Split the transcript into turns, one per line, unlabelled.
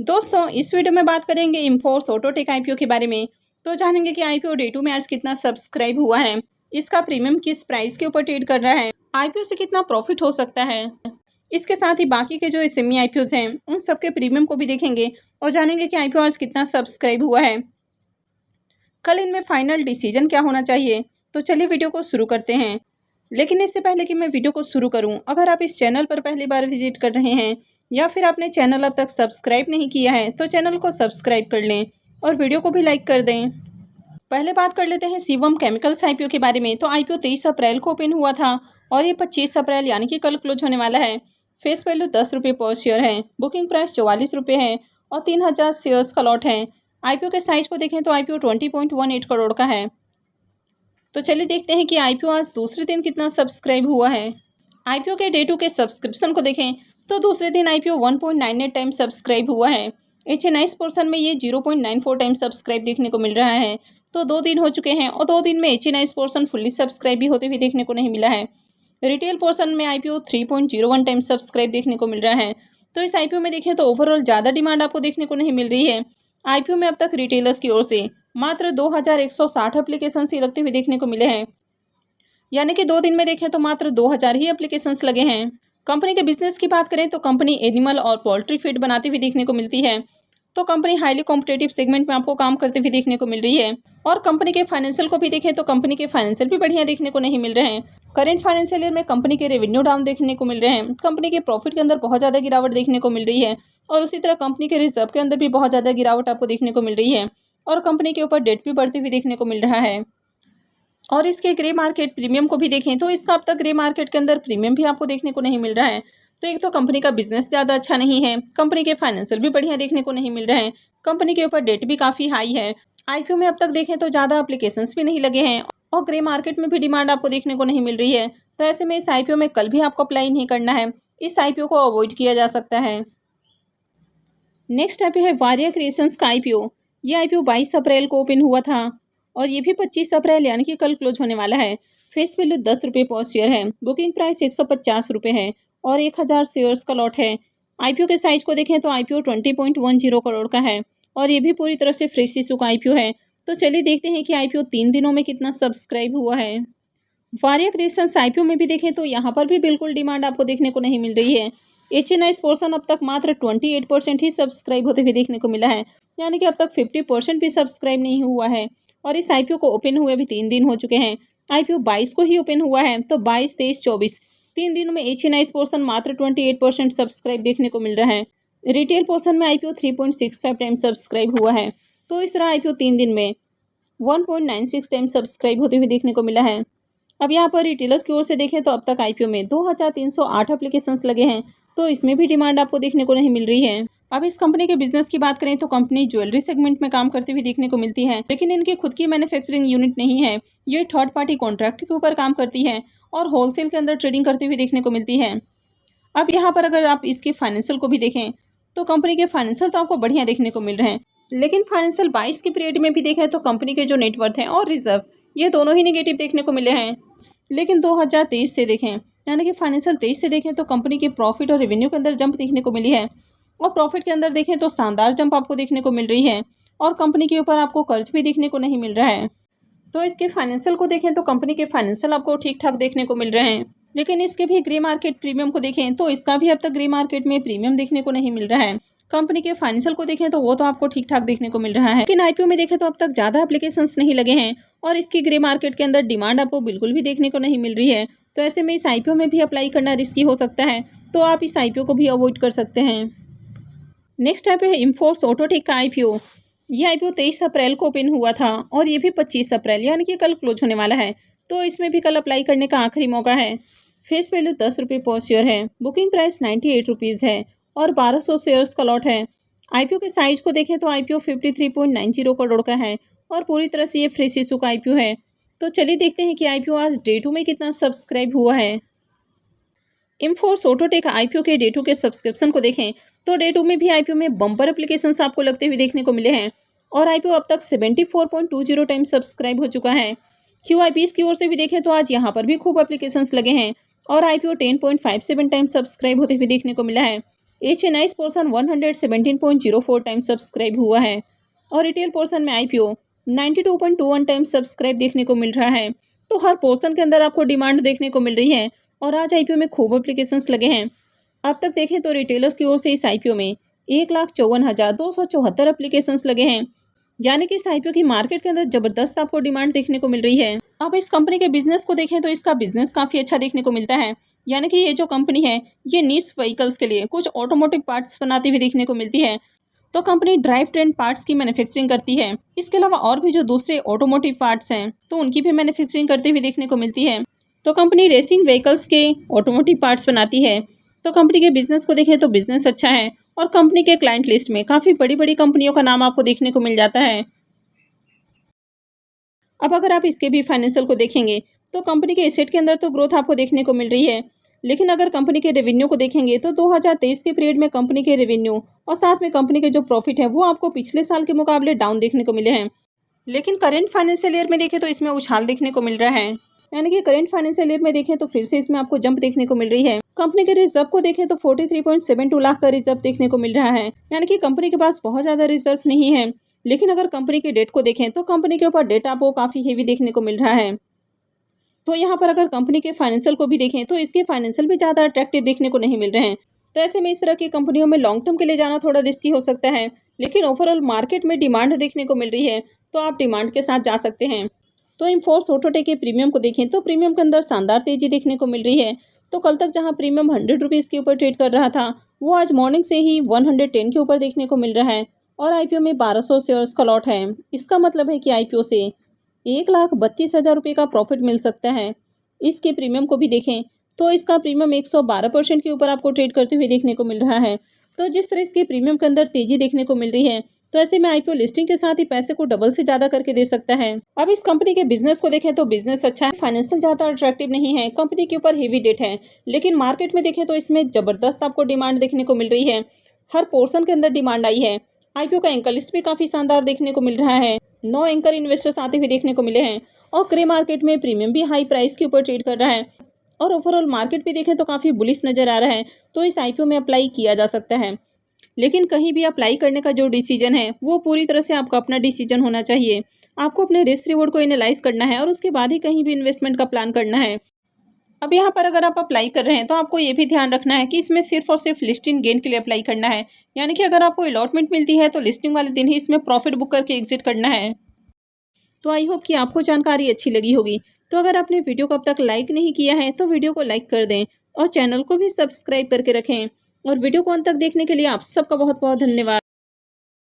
दोस्तों इस वीडियो में बात करेंगे इनफोर्स ऑटोटेक आईपीओ के बारे में। तो जानेंगे कि आईपीओ डे 2 में आज कितना सब्सक्राइब हुआ है, इसका प्रीमियम किस प्राइस के ऊपर ट्रेड कर रहा है, आईपीओ से कितना प्रॉफिट हो सकता है। इसके साथ ही बाकी के जो एसएमई आईपीओज हैं उन सबके प्रीमियम को भी देखेंगे और जानेंगे कि आईपीओ आज कितना सब्सक्राइब हुआ है, कल इनमें फाइनल डिसीजन क्या होना चाहिए। तो चलिए वीडियो को शुरू करते हैं। लेकिन इससे पहले कि मैं वीडियो को शुरू करूं, अगर आप इस चैनल पर पहली बार विजिट कर रहे हैं या फिर आपने चैनल अब तक सब्सक्राइब नहीं किया है तो चैनल को सब्सक्राइब कर लें और वीडियो को भी लाइक कर दें। पहले बात कर लेते हैं शिवम केमिकल्स आईपीओ के बारे में। तो आईपीओ 23 अप्रैल को ओपन हुआ था और ये 25 अप्रैल यानी कि कल क्लोज होने वाला है। फेस वैल्यू 10 रुपये पर शेयर है, बुकिंग प्राइस 44 रुपये है और 3000 शेयर्स का लॉट है। आईपीओ के साइज को देखें तो आईपीओ 20.18 करोड़ का है। तो चलिए देखते हैं कि आईपीओ आज दूसरे दिन कितना सब्सक्राइब हुआ है। आईपीओ के डे 2 के सब्सक्रिप्शन को देखें तो दूसरे दिन आईपीओ 1.98 टाइम सब्सक्राइब हुआ है। एचएनआईस पोर्शन में ये 0.94 टाइम सब्सक्राइब देखने को मिल रहा है। तो 2 दिन हो चुके हैं और 2 दिन में एचएनआईस पोर्शन फुल्ली सब्सक्राइब भी होते हुए देखने को नहीं मिला है। रिटेल पोर्शन में आईपीओ 3.01 टाइम सब्सक्राइब देखने को मिल रहा है। तो इस आईपीओ में देखें तो ओवरऑल ज़्यादा डिमांड आपको देखने को नहीं मिल रही है। आईपीओ में अब तक रिटेलर्स की ओर से मात्र 2160 एप्लीकेशन ही लगते हुए देखने को मिले हैं, यानी कि 2 दिन में देखें तो मात्र 2000 ही एप्लीकेशंस लगे हैं। कंपनी के बिजनेस की बात करें तो कंपनी एनिमल और पोल्ट्री फीड बनाती हुई देखने को मिलती है। तो कंपनी हाईली कॉम्पिटेटिव सेगमेंट में आपको काम करते हुए देखने को मिल रही है। और कंपनी के फाइनेंशियल को भी देखें तो कंपनी के फाइनेंशियल भी बढ़िया देखने को नहीं मिल रहे हैं। करेंट फाइनेंशियल ईयर में कंपनी के रेवेन्यू डाउन देखने को मिल रहे हैं। कंपनी के प्रॉफिट के अंदर बहुत ज़्यादा गिरावट देखने को मिल रही है और उसी तरह कंपनी के रिजर्व के अंदर भी बहुत ज़्यादा गिरावट आपको देखने को मिल रही है और कंपनी के ऊपर डेट भी बढ़ती हुई देखने को मिल रहा है। और इसके ग्रे मार्केट प्रीमियम को भी देखें तो इसका अब तक ग्रे मार्केट के अंदर प्रीमियम भी आपको देखने को नहीं मिल रहा है। तो एक तो कंपनी का बिजनेस ज़्यादा अच्छा नहीं है, कंपनी के फाइनेंशियल भी बढ़िया देखने को नहीं मिल रहे हैं, कंपनी के ऊपर डेट भी काफ़ी हाई है। आईपीओ में अब तक देखें तो ज़्यादा एप्लीकेशंस भी नहीं लगे हैं और ग्रे मार्केट में भी डिमांड आपको देखने को नहीं मिल रही है। तो ऐसे में इस आईपीओ में कल भी आपको अप्लाई नहीं करना है, इस आईपीओ को अवॉइड किया जा सकता है। नेक्स्ट आईपीओ है वारिया क्रिएशंस का आईपीओ। ये आईपीओ 22 अप्रैल को ओपन हुआ था और ये भी 25 अप्रैल यानी कि कल क्लोज होने वाला है। फेस वैल्यू 10 रुपये पर शेयर है, बुकिंग प्राइस 150 रुपये है और 1000 शेयर्स का लॉट है। आईपीओ के साइज को देखें तो आईपीओ 20.10 करोड़ का है और ये भी पूरी तरह से फ्रेश इशू का आईपीओ है। तो चलिए देखते हैं कि आईपीओ 3 दिनों में कितना सब्सक्राइब हुआ है। वारिया क्रिएशंस आईपीओ में भी देखें तो यहाँ पर भी बिल्कुल डिमांड आपको देखने को नहीं मिल रही है। एचएनआईस पोर्शन अब तक मात्र 28% ही सब्सक्राइब होते हुए देखने को मिला है, यानी कि अब तक 50% भी सब्सक्राइब नहीं हुआ है। और इस आईपीओ को ओपन हुए भी 3 दिन हो चुके हैं। आईपीओ 22 को ही ओपन हुआ है, तो 22, 23, 24 3 दिनों में एचएनआईस पोर्शन मात्र 28% सब्सक्राइब देखने को मिल रहा है। रिटेल पोर्शन में आईपीओ 3.65 टाइम सब्सक्राइब हुआ है। तो इस तरह आईपीओ 3 दिन में 1.96 टाइम सब्सक्राइब होते हुए देखने को मिला है। अब यहाँ पर रिटेलर्स की ओर से देखें तो अब तक आईपीओ में 2308 एप्लीकेशंस लगे हैं, तो इसमें भी डिमांड आपको देखने को नहीं मिल रही है। अब इस कंपनी के बिजनेस की बात करें तो कंपनी ज्वेलरी सेगमेंट में काम करती हुई देखने को मिलती है, लेकिन इनकी खुद की मैन्युफैक्चरिंग यूनिट नहीं है। ये थर्ड पार्टी कॉन्ट्रैक्ट के ऊपर काम करती है और होलसेल के अंदर ट्रेडिंग करती हुई देखने को मिलती है। अब यहाँ पर अगर आप इसके फाइनेंशियल को भी देखें तो कंपनी के फाइनेंशियल तो आपको बढ़िया देखने को मिल रहे हैं, लेकिन फाइनेंशियल 22 के पीरियड में भी देखें तो कंपनी के जो नेटवर्थ हैं और रिजर्व ये दोनों ही नेगेटिव देखने को मिले हैं। लेकिन 2023 से देखें यानी कि फाइनेंशियल 23 से देखें तो कंपनी के प्रॉफिट और रेवेन्यू के अंदर जंप देखने को मिली है और प्रॉफिट के अंदर देखें तो शानदार जंप आपको देखने को मिल रही है और कंपनी के ऊपर आपको कर्ज भी देखने को नहीं मिल रहा है। तो इसके फाइनेंशियल को देखें तो कंपनी के फाइनेंशियल आपको ठीक ठाक देखने को मिल रहे हैं, लेकिन इसके भी ग्रे मार्केट प्रीमियम को देखें तो इसका भी अब तक ग्रे मार्केट में प्रीमियम देखने को नहीं मिल रहा है। कंपनी के फाइनेंशियल को देखें तो वो तो आपको ठीक ठाक देखने को मिल रहा है, लेकिन आईपीओ में देखें तो अब तक ज़्यादा एप्लीकेशंस नहीं लगे हैं और इसकी ग्रे मार्केट के अंदर डिमांड आपको बिल्कुल भी देखने को नहीं मिल रही है। तो ऐसे में इस आईपीओ में भी अप्लाई करना रिस्की हो सकता है, तो आप इस आईपीओ को भी अवॉइड कर सकते हैं। नेक्स्ट आईपीओ है इनफोर्स ऑटोटेक का आईपीओ। ये आईपीओ 23 अप्रैल को ओपन हुआ था और ये भी 25 अप्रैल यानी कि कल क्लोज होने वाला है। तो इसमें भी कल अप्लाई करने का आखिरी मौका है। फेस वैल्यू 10 रुपये पर शेयर है, बुकिंग प्राइस 98 रुपीज़ है और 1200 शेयर्स का लॉट है। आईपीओ के साइज को देखें तो आईपीओ 53.90 करोड़ का है और पूरी तरह से ये फ्रेश इशू का आईपीओ है। तो चलिए देखते हैं कि आईपीओ आज डे 2 में कितना सब्सक्राइब हुआ है। इनफोर्स ऑटोटेक आईपीओ के डे 2 के सब्सक्रिप्शन को देखें तो डे 2 में भी आईपीओ में बम्पर एप्लीकेशंस आपको लगते हुए देखने को मिले हैं और आईपीओ अब तक 74.20 टाइम सब्सक्राइब हो चुका है। क्यूआईपीएस की ओर से भी देखें तो आज यहाँ पर भी खूब एप्लीकेशंस लगे हैं और आईपीओ 10.57 टाइम सब्सक्राइब होते हुए देखने को मिला है। HNI's पोर्शन 117.04 टाइम्स सब्सक्राइब हुआ है और रिटेल पोर्शन में IPO 92.21 टाइम्स सब्सक्राइब देखने को मिल रहा है। तो हर पोर्शन के अंदर आपको डिमांड देखने को मिल रही है और आज IPO में खूब एप्लीकेशंस लगे हैं। अब तक देखें तो रिटेलर्स की ओर से इस IPO में 1,54,274 एप्लीकेशंस लगे हैं, यानी कि इस IPO की मार्केट के अंदर जबरदस्त आपको डिमांड देखने को मिल रही है। अब इस कंपनी के बिजनेस को देखें तो इसका बिजनेस काफ़ी अच्छा देखने को मिलता है, यानी कि ये जो कंपनी है ये नीश व्हीकल्स के लिए कुछ ऑटोमोटिव पार्ट्स बनाती हुई देखने को मिलती है। तो कंपनी ड्राइव ट्रेन पार्ट्स की मैन्युफैक्चरिंग करती है। इसके अलावा और भी जो दूसरे ऑटोमोटिव पार्ट्स हैं तो उनकी भी मैन्युफैक्चरिंग करती हुई देखने को मिलती है। तो कंपनी रेसिंग व्हीकल्स के ऑटोमोटिव पार्ट्स बनाती है। तो कंपनी के बिजनेस को देखें तो बिजनेस अच्छा है और कंपनी के क्लाइंट लिस्ट में काफ़ी बड़ी बड़ी कंपनियों का नाम आपको देखने को मिल जाता है। अब अगर आप इसके भी फाइनेंशियल को देखेंगे तो कंपनी के एसेट के अंदर तो ग्रोथ आपको देखने को मिल रही है, लेकिन अगर कंपनी के रेवेन्यू को देखेंगे तो 2023 के पीरियड में कंपनी के रेवेन्यू और साथ में कंपनी के जो प्रॉफिट है वो आपको पिछले साल के मुकाबले डाउन देखने को मिले हैं। लेकिन करेंट फाइनेंशियल ईयर में देखें तो इसमें उछाल देखने को मिल रहा है, यानी कि करेंट फाइनेंशियल ईयर में देखें तो फिर से इसमें आपको जंप देखने को मिल रही है। कंपनी के रिजर्व को देखें तो 43.72 लाख का रिजर्व देखने को मिल रहा है, यानी कि कंपनी के पास बहुत ज़्यादा रिजर्व नहीं है। लेकिन अगर कंपनी के डेट को देखें तो कंपनी के ऊपर डेट आपको काफ़ी हेवी देखने को मिल रहा है। तो यहाँ पर अगर कंपनी के फाइनेंशियल को भी देखें तो इसके फाइनेंशियल भी ज़्यादा अट्रैक्टिव देखने को नहीं मिल रहे हैं। तो ऐसे में इस तरह की कंपनियों में लॉन्ग टर्म के लिए जाना थोड़ा रिस्की हो सकता है, लेकिन ओवरऑल मार्केट में डिमांड देखने को मिल रही है तो आप डिमांड के साथ जा सकते हैं। तो इनफोर्स ऑटोटेक के प्रीमियम को देखें तो प्रीमियम के अंदर शानदार तेजी देखने को मिल रही है। तो कल तक जहां प्रीमियम 100 रुपीज़ के ऊपर ट्रेड कर रहा था वो आज मॉर्निंग से ही 110 के ऊपर देखने को मिल रहा है और IPO में 1200 शेयर्स का लॉट है। इसका मतलब है कि IPO से 1,32,000 रुपये का प्रॉफिट मिल सकता है। इसके प्रीमियम को भी देखें तो इसका प्रीमियम 112% के ऊपर आपको ट्रेड करते हुए देखने को मिल रहा है। तो जिस तरह इसके प्रीमियम के अंदर तेजी देखने को मिल रही है तो ऐसे में IPO लिस्टिंग के साथ ही पैसे को डबल से ज़्यादा करके दे सकता है। अब इस कंपनी के बिजनेस को देखें तो बिजनेस अच्छा है, फाइनेंशियल ज़्यादा अट्रैक्टिव नहीं है, कंपनी के ऊपर हेवी डेट है, लेकिन मार्केट में देखें तो इसमें ज़बरदस्त आपको डिमांड देखने को मिल रही है। हर पोर्शन के अंदर डिमांड आई है। IPO का एंकर लिस्ट भी काफ़ी शानदार देखने को मिल रहा है। 9 एंकर इन्वेस्टर्स आते हुए देखने को मिले हैं और ग्रे मार्केट में प्रीमियम भी हाई प्राइस के ऊपर ट्रेड कर रहा है और ओवरऑल मार्केट भी देखें तो काफ़ी बुलिश नज़र आ रहा है। तो इस IPO में अप्लाई किया जा सकता है, लेकिन कहीं भी अप्लाई करने का जो डिसीजन है वो पूरी तरह से आपका अपना डिसीजन होना चाहिए। आपको अपने रिस्क रिवॉर्ड को एनालाइज करना है और उसके बाद ही कहीं भी इन्वेस्टमेंट का प्लान करना है। अब यहाँ पर अगर आप अप्लाई कर रहे हैं तो आपको ये भी ध्यान रखना है कि इसमें सिर्फ और सिर्फ लिस्टिंग गेन के लिए अप्लाई करना है, यानी कि अगर आपको अलॉटमेंट मिलती है तो लिस्टिंग वाले दिन ही इसमें प्रॉफिट बुक करके एग्जिट करना है। तो आई होप कि आपको जानकारी अच्छी लगी होगी। तो अगर आपने वीडियो को अब तक लाइक नहीं किया है तो वीडियो को लाइक कर दें और चैनल को भी सब्सक्राइब करके रखें। और वीडियो को अंत तक देखने के लिए आप सबका बहुत बहुत धन्यवाद।